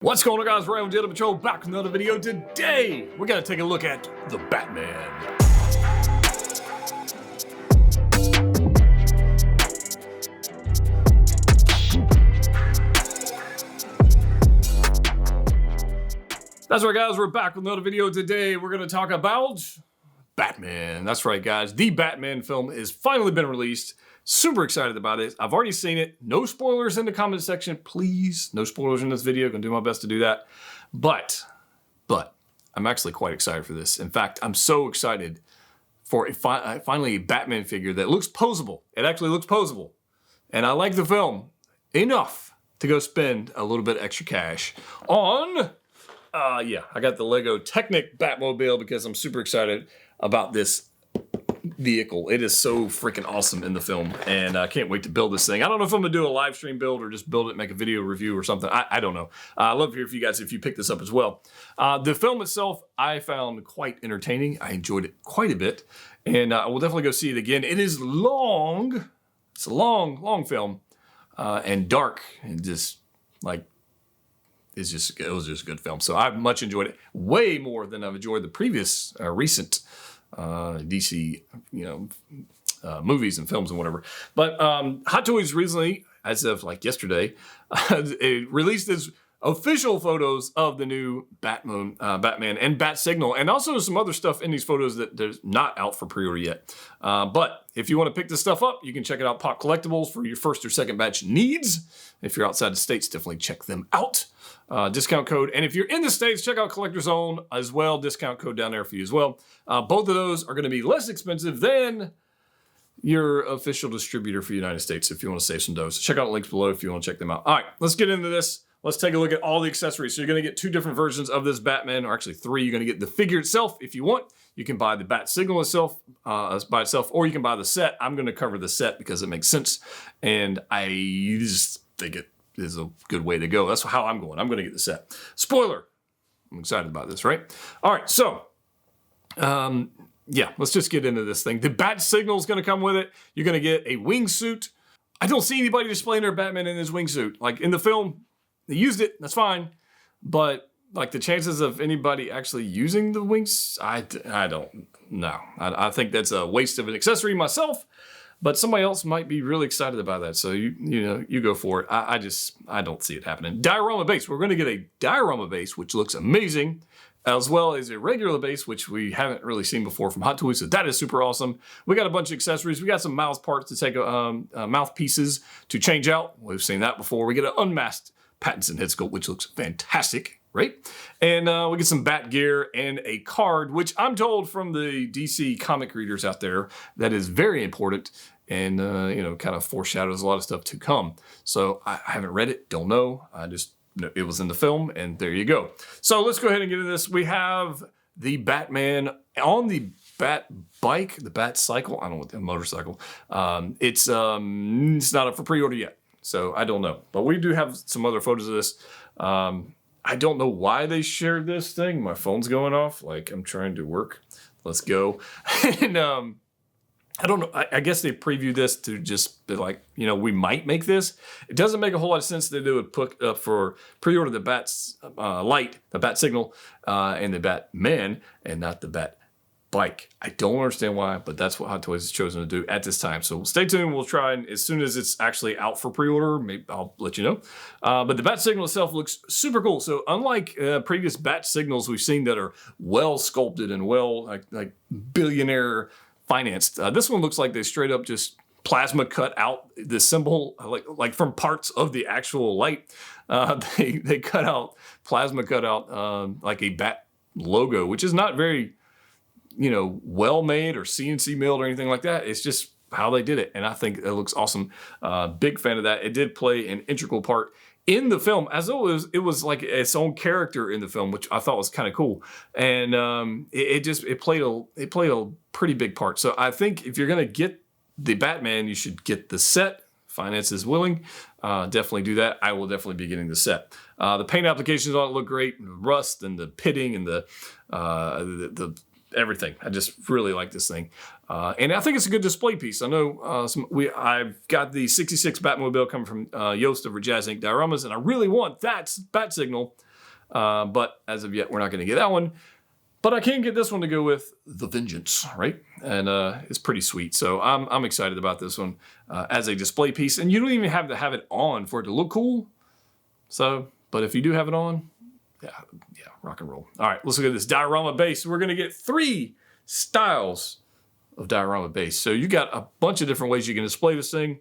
What's going on, guys? Ryan with Jedha Patrol, back with another video. Today, we're gonna take a look at the Batman. That's right, guys, we're back with another video. Today, we're gonna talk about Batman. That's right, guys. The Batman film has finally been released. Super excited about it. I've already seen it. No spoilers in the comment section, please. No spoilers in this video. Gonna do my best to do that. But I'm actually quite excited for this. In fact, I'm so excited for finally a Batman figure that looks posable. It actually looks posable. And I like the film enough to go spend a little bit extra cash on, I got the Lego Technic Batmobile because I'm super excited about this vehicle. It is so freaking awesome in the film, and I can't wait to build this thing. I don't know if I'm gonna do a live stream build or just build it, make a video review or something. I don't know. I'd love to hear from you guys if you pick this up as well. The film itself, I found quite entertaining. I enjoyed it quite a bit, and I will definitely go see it again. It is long. It's a long film, and dark, and just like it was just a good film. So I've much enjoyed it, way more than I've enjoyed the previous recent DC, movies and films and whatever. But Hot Toys recently, as of like yesterday, it released its official photos of the new Batman and Batcycle, and also some other stuff in these photos that there's not out for pre-order yet. But if you want to pick this stuff up, you can check it out, Pop Collectibles, for your first or second batch needs. If you're outside the States, definitely check them out. Discount code. And if you're in the States, check out Collector's Own as well. Discount code down there for you as well. Both of those are going to be less expensive than your official distributor for the United States if you want to save some dough. So check out the links below if you want to check them out. All right, let's get into this. Let's take a look at all the accessories. So you're going to get two different versions of this Batman, or actually three. You're going to get the figure itself if you want. You can buy the Batcycle itself by itself, or you can buy the set. I'm going to cover the set because it makes sense, and I just think it is a good way to go. That's how I'm going. I'm going to get the set. Spoiler. I'm excited about this, right? All right, so yeah, let's just get into this thing. The Batcycle is going to come with it. You're going to get a wingsuit. I don't see anybody displaying their Batman in his wingsuit. Like in the film, they used it, that's fine. But like the chances of anybody actually using the wings, I don't know. I think that's a waste of an accessory myself, but somebody else might be really excited about that. So you go for it. I don't see it happening. Diorama base. We're going to get a diorama base, which looks amazing, as well as a regular base, which we haven't really seen before from Hot Toys. So that is super awesome. We got a bunch of accessories. We got some mouth parts to take, mouthpieces to change out. We've seen that before. We get an unmasked Pattinson head sculpt, which looks fantastic, right? And we get some bat gear and a card, which I'm told from the DC comic readers out there that is very important and, kind of foreshadows a lot of stuff to come. So I haven't read it, don't know. I just know it was in the film, and there you go. So let's go ahead and get into this. We have the Batman on the Bat bike, the Batcycle. I don't know what the motorcycle. It's not up for pre-order yet. So I don't know, but we do have some other photos of this. I don't know why they shared this thing. My phone's going off. Like I'm trying to work. Let's go. And I don't know. I guess they previewed this to just be like, we might make this. It doesn't make a whole lot of sense that they would put up for pre-order the Bat's light, the Batcycle, and the Batman, and not the Bat bike. I don't understand why, but that's what Hot Toys has chosen to do at this time. So stay tuned. We'll try, and as soon as it's actually out for pre-order, maybe I'll let you know. But the Batcycle itself looks super cool. So unlike previous Batcycles we've seen that are well sculpted and well like billionaire financed, this one looks like they straight up just plasma cut out the symbol, like from parts of the actual light. They plasma cut out like a bat logo, which is not very well made or CNC milled or anything like that. It's just how they did it, and I think it looks awesome. Big fan of that. It did play an integral part in the film, as though it was like its own character in the film, which I thought was kind of cool. And it played a pretty big part. So I think if you're gonna get the Batman, you should get the set. Finance is willing. Definitely do that. I will definitely be getting the set. The paint applications on it look great. The rust and the pitting and the everything. I just really like this thing. And I think it's a good display piece. I know I've got the 66 Batmobile coming from Yost over Jazz Inc. Dioramas, and I really want that Batcycle But as of yet, we're not going to get that one. But I can get this one to go with The Vengeance, right? And it's pretty sweet. So I'm excited about this one as a display piece. And you don't even have to have it on for it to look cool. So, but if you do have it on, yeah, rock and roll. All right, let's look at this diorama base. We're going to get 3 styles of diorama base. So you got a bunch of different ways you can display this thing.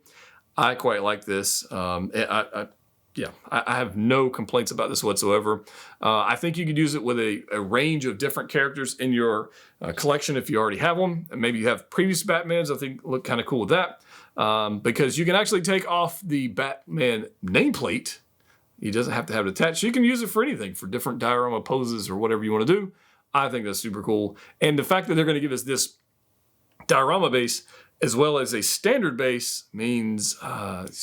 I quite like this. I have no complaints about this whatsoever. I think you could use it with a range of different characters in your collection if you already have them. And maybe you have previous Batmans. I think look kind of cool with that. Because you can actually take off the Batman nameplate. He doesn't have to have it attached. You can use it for anything, for different diorama poses or whatever you want to do. I think that's super cool. And the fact that they're going to give us this diorama base as well as a standard base means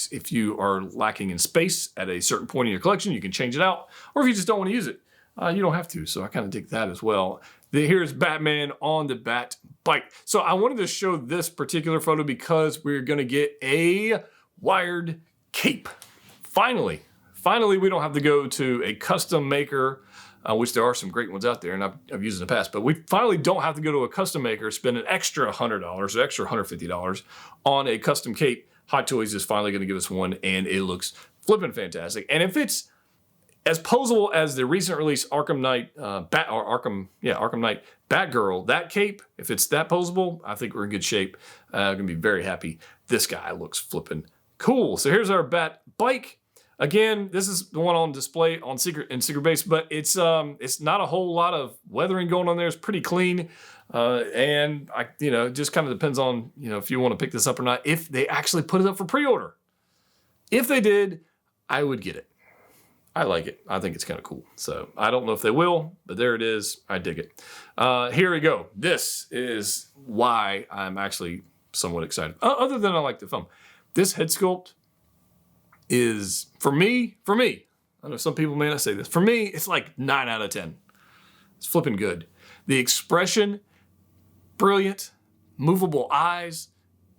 if you are lacking in space at a certain point in your collection, you can change it out. Or if you just don't want to use it, you don't have to. So I kind of dig that as well. Here's Batman on the Bat bike. So I wanted to show this particular photo because we're going to get a wired cape. Finally, we don't have to go to a custom maker, which there are some great ones out there, and I've used in the past, but we finally don't have to go to a custom maker, spend an extra $100 or extra $150 on a custom cape. Hot Toys is finally going to give us one, and it looks flipping fantastic. And if it's as posable as the recent release Arkham Knight Arkham Knight Batgirl, that cape, if it's that posable, I think we're in good shape. I'm going to be very happy. This guy looks flipping cool. So here's our Bat bike. Again, this is the one on display on Secret Base, but it's not a whole lot of weathering going on there. It's pretty clean, and it just kind of depends on if you want to pick this up or not. If they actually put it up for pre-order, if they did, I would get it. I like it. I think it's kind of cool. So I don't know if they will, but there it is. I dig it. Here we go. This is why I'm actually somewhat excited. Other than I like the film, this head sculpt is, for me, I know some people may not say this, for me, it's like 9 out of 10. It's flipping good. The expression, brilliant. Movable eyes,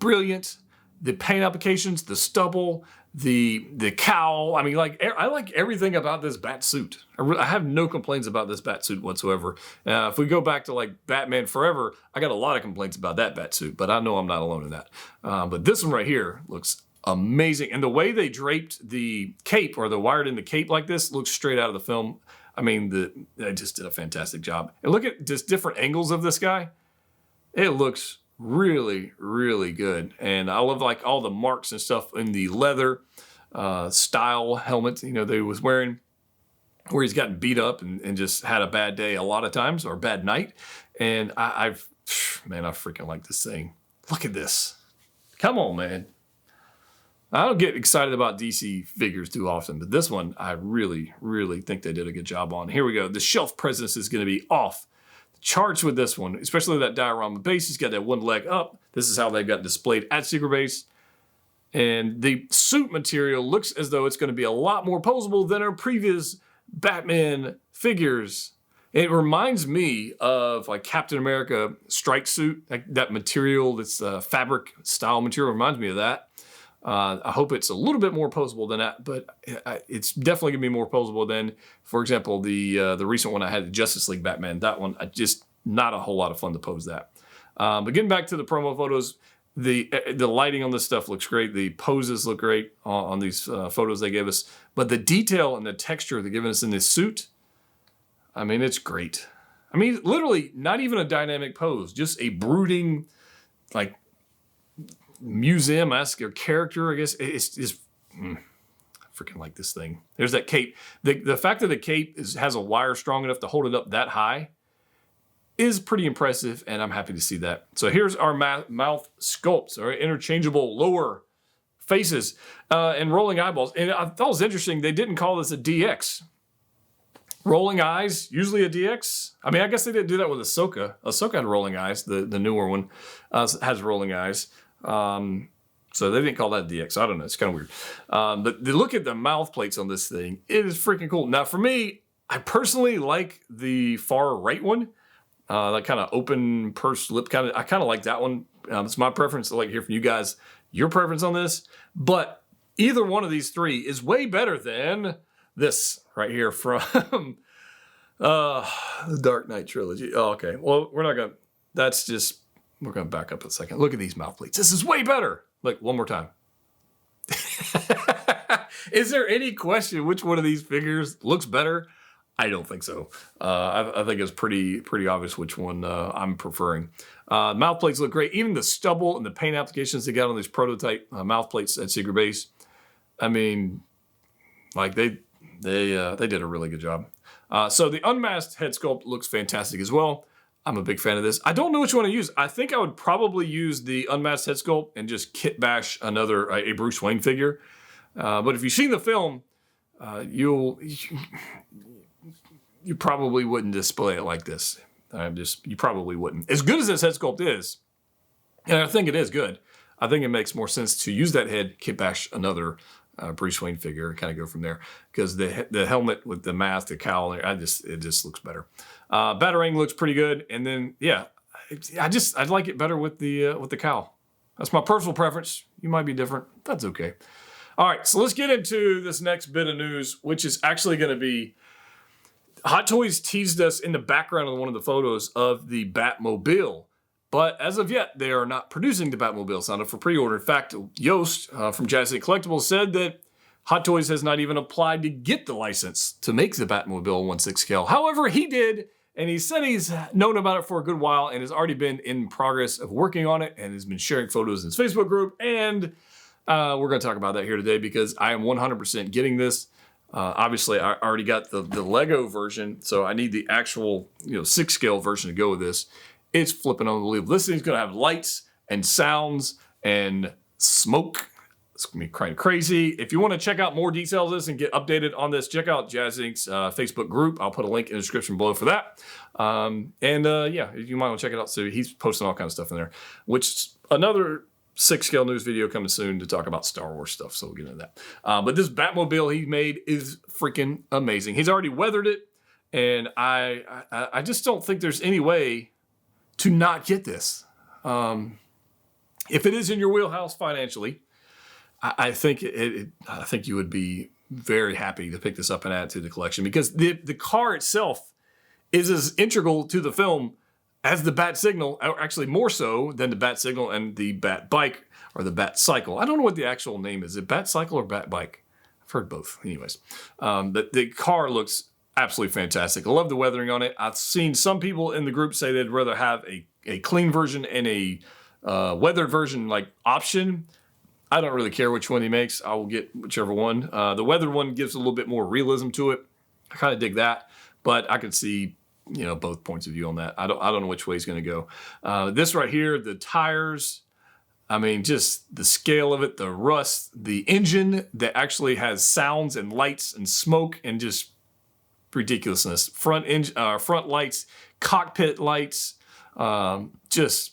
brilliant. The paint applications, the stubble, the cowl. I mean, I like everything about this bat suit. I have no complaints about this bat suit whatsoever. If we go back to like Batman Forever, I got a lot of complaints about that bat suit, but I know I'm not alone in that. But this one right here looks amazing. And the way they draped the cape, or the wired in the cape like this, looks straight out of the film. I mean, they just did a fantastic job. And look at just different angles of this guy. It looks really, really good. And I love like all the marks and stuff in the leather style helmet, that he was wearing, where he's gotten beat up and just had a bad day a lot of times, or a bad night. And I freaking like this thing. Look at this. Come on, man. I don't get excited about DC figures too often, but this one I really, really think they did a good job on. Here we go. The shelf presence is going to be off the charts with this one, especially that diorama base. He's got that one leg up. This is how they've got displayed at Secret Base. And the suit material looks as though it's going to be a lot more posable than our previous Batman figures. It reminds me of like Captain America strike suit, like that material, that's fabric style material, reminds me of that. I hope it's a little bit more posable than that, but it's definitely going to be more posable than, for example, the recent one I had, the Justice League Batman. That one, just not a whole lot of fun to pose that. But getting back to the promo photos, the lighting on this stuff looks great. The poses look great on these photos they gave us. But the detail and the texture they're giving us in this suit, I mean, it's great. I mean, literally not even a dynamic pose, just a brooding, like, museum-esque or character, I guess. It's I freaking like this thing. There's that cape. The fact that the cape has a wire strong enough to hold it up that high is pretty impressive, and I'm happy to see that. So here's our mouth sculpts, all right, interchangeable lower faces and rolling eyeballs. And I thought it was interesting, they didn't call this a DX. Rolling eyes, usually a DX. I mean, I guess they didn't do that with Ahsoka. Ahsoka had rolling eyes. The newer one has rolling eyes. So they didn't call that DX. I don't know. It's kind of weird. But look at the mouth plates on this thing. It is freaking cool. Now, for me, I personally like the far right one. That kind of open pursed lip kind of. I kind of like that one. It's my preference. I'd like to hear from you guys your preference on this. But either one of these three is way better than this right here from The Dark Knight trilogy. Oh, okay. Well, we're gonna back up a second. Look at these mouth plates. This is way better. Look, one more time. Is there any question which one of these figures looks better? I don't think so. I think it's pretty obvious which one I'm preferring. Mouth plates look great. Even the stubble and the paint applications they got on these prototype mouth plates at Secret Base. I mean, like they did a really good job. So the unmasked head sculpt looks fantastic as well. I'm a big fan of this. I don't know which one to use. I think I would probably use the unmasked head sculpt and just kit bash a Bruce Wayne figure. But if you've seen the film, you probably wouldn't display it like this. You probably wouldn't. As good as this head sculpt is, and I think it is good, I think it makes more sense to use that head, kit bash another Bruce Wayne figure, and kind of go from there. Because the helmet with the mask, the cowl, it just looks better. Batarang looks pretty good, and then yeah, I'd like it better with the cowl. That's my personal preference. You might be different. That's okay. All right, so let's get into this next bit of news, which is actually going to be Hot Toys teased us in the background of one of the photos of the Batmobile. But as of yet, they are not producing the Batmobile. It's not up for pre-order. In fact, Yost from Jazz Collectibles said that Hot Toys has not even applied to get the license to make the Batmobile 1/6 scale. However, he did, and he said he's known about it for a good while and has already been in progress of working on it and has been sharing photos in his Facebook group. And we're going to talk about that here today because I am 100% getting this. Obviously, I already got the Lego version, so I need the actual 6 scale version to go with this. It's flipping unbelievable. This thing's going to have lights and sounds and smoke. It's going to be kind of crazy. If you want to check out more details of this and get updated on this, check out Jazz Inc.'s Facebook group. I'll put a link in the description below for that. Yeah, you might want to check it out. So he's posting all kinds of stuff in there, which another 6 scale news video coming soon to talk about Star Wars stuff. So we'll get into that. But this Batmobile he made is freaking amazing. He's already weathered it. And I just don't think there's any way to not get this. If it is in your wheelhouse financially, I think I think you would be very happy to pick this up and add it to the collection because the car itself is as integral to the film as the Bat-Signal, or actually more so than the Bat-Signal and the Bat-Bike or the Batcycle. I don't know what the actual name is. Is it Batcycle or Bat-Bike? I've heard both. Anyways, the car looks absolutely fantastic. I love the weathering on it. I've seen some people in the group say they'd rather have a clean version and a weathered version like option. I don't really care which one he makes. I will get whichever one. The weathered one gives a little bit more realism to it. I kind of dig that, but I could see both points of view on that. I don't know which way he's going to go. This right here, the tires, I mean, just the scale of it, the rust, the engine that actually has sounds and lights and smoke and just ridiculousness. Front lights, cockpit lights, just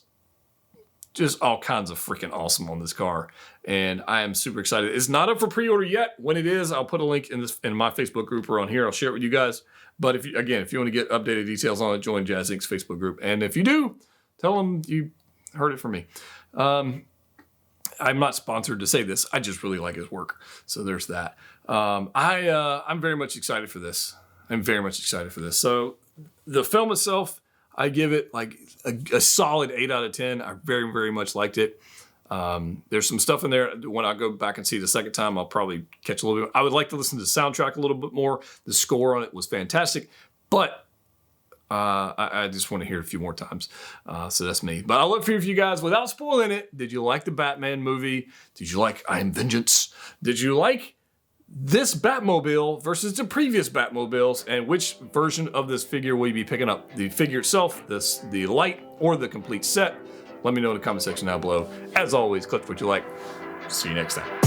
all kinds of freaking awesome on this car. And I am super excited. It's not up for pre-order yet. When it is, I'll put a link in my Facebook group or on here. I'll share it with you guys. But if you want to get updated details on it, join Jazz Inc.'s Facebook group. And if you do, tell them you heard it from me. I'm not sponsored to say this. I just really like his work. So there's that. I'm very much excited for this. So the film itself, I give it like a solid 8 out of 10. I very, very much liked it. There's some stuff in there. When I go back and see it the second time, I'll probably catch a little bit. I would like to listen to the soundtrack a little bit more. The score on it was fantastic, but I just want to hear it a few more times. So that's me. But I'll look for you guys without spoiling it. Did you like the Batman movie? Did you like I Am Vengeance? Did you like this Batmobile versus the previous Batmobiles? And which version of this figure will you be picking up? The figure itself, the light, or the complete set? Let me know in the comment section down below. As always, click what you like. See you next time.